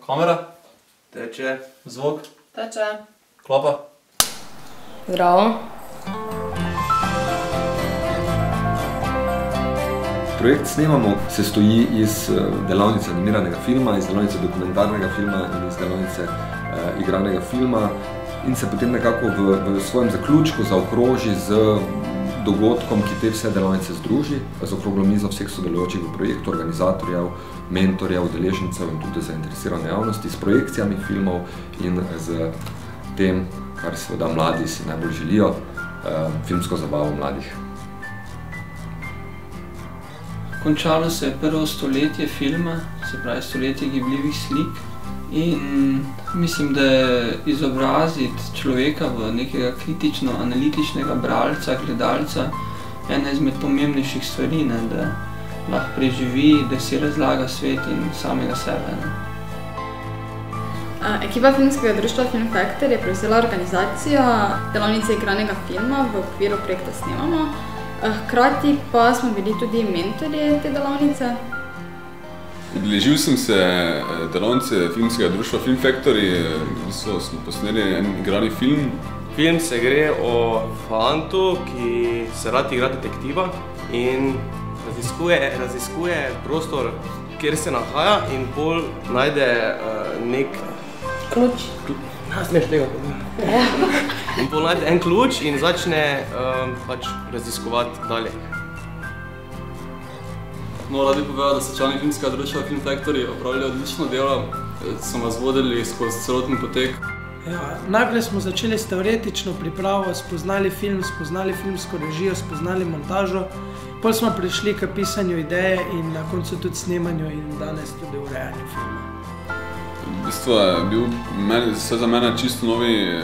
Kamera. Teče. Zvok. Teče. Klapa. Zdravo. Projekt Snemamo se stoji iz delavnice animiranega filma, iz delavnice dokumentarnega filma in iz delavnice igranega filma in se potem nekako v svojem zaključku zaokroži z dogodkom, ki te vse delavnice združi, z okroglo mizo vseh sodelujočih v projektu, organizatorjev, mentorjev, udeležencev in tudi zainteresirane javnosti, s projekcijami filmov in z tem, kar seveda mladi si najbolj želijo, filmsko zabavo mladih. Končalo se je prvo stoletje filma, se pravi stoletje gibljivih slik, in mislim, da je izobraziti človeka v nekega kritično-analitičnega bralca, gledalca, ena izmed pomembnejših stvari, da lahko preživi, da si razlaga svet in samega sebe. Ekipa Filmskega društva Film Factor je prevzela organizacijo delavnice igranega filma v okviru projekta Snemamo. Hkrati pa smo bili tudi mentorji te delavnice. Udeležil sem se delavnice Filmskega društva Film Factor, smo posneli en igrani film. Film se gre o fantu, ki se rad igra detektiva in raziskuje prostor, kjer se nahaja, in pol najde nek Ključ. Smeš tega in pol najde en ključ in začne raziskovati dalje. No, rad bi povedal, da so člani Filmskega društva Film Factor opravili odlično delo, so nas vodili skozi celotni potek. Najprej smo začeli s teoretično pripravo, spoznali film, spoznali filmsko režijo, spoznali montažo, potem smo prišli k pisanju ideje in na koncu tudi snemanju in danes tudi urejanju filma. V bistvu je bil za mene čisto novi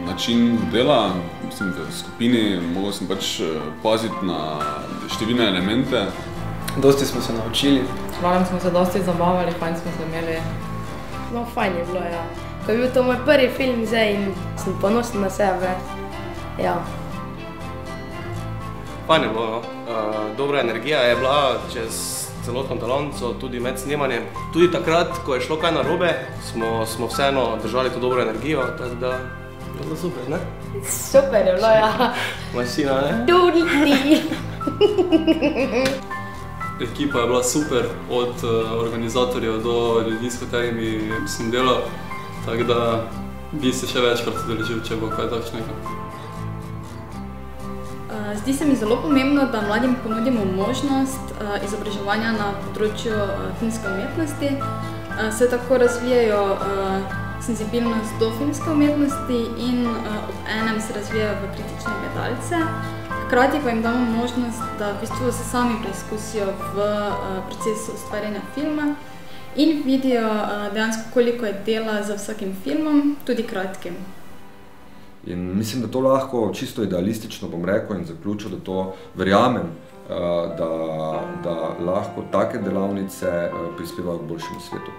način dela. Mislim, v skupini mogel sem pač paziti na številne elemente. Dosti smo se naučili. Slavno smo se dosti zabavali, fajn smo se imeli. No, fajn je bilo, ja. Ko je bil to moj prvi film zdaj in sem ponosen na sebe. Ja. Fajn je bilo, no. Dobra energija je bila čez celotno delavnico, tudi med snemanjem. Tudi takrat, ko je šlo kaj narobe, smo vseeno držali to dobro energijo, tako da je bilo super, ne? Super je bilo, ja. Mašina, ne? Tudi. Ekipa je bila super, od organizatorjev do ljudi, s katerimi sem delal, tako da bi se še večkrat udeležil, če bo kaj takšnega. Zdi se mi zelo pomembno, da mladim ponudimo možnost izobraževanja na področju filmske umetnosti. Se tako razvijajo senzibilnost do filmske umetnosti in ob enem se razvijajo v kritične gledalce. Hkrati pa jim damo možnost, da v bistvu se sami preizkusijo v procesu ustvarjanja filma in vidijo dejansko, koliko je dela za vsakim filmom, tudi kratkim. In mislim, da to lahko čisto idealistično bom rekel in zaključil, da to verjamem, da lahko take delavnice prispevajo k boljšemu svetu.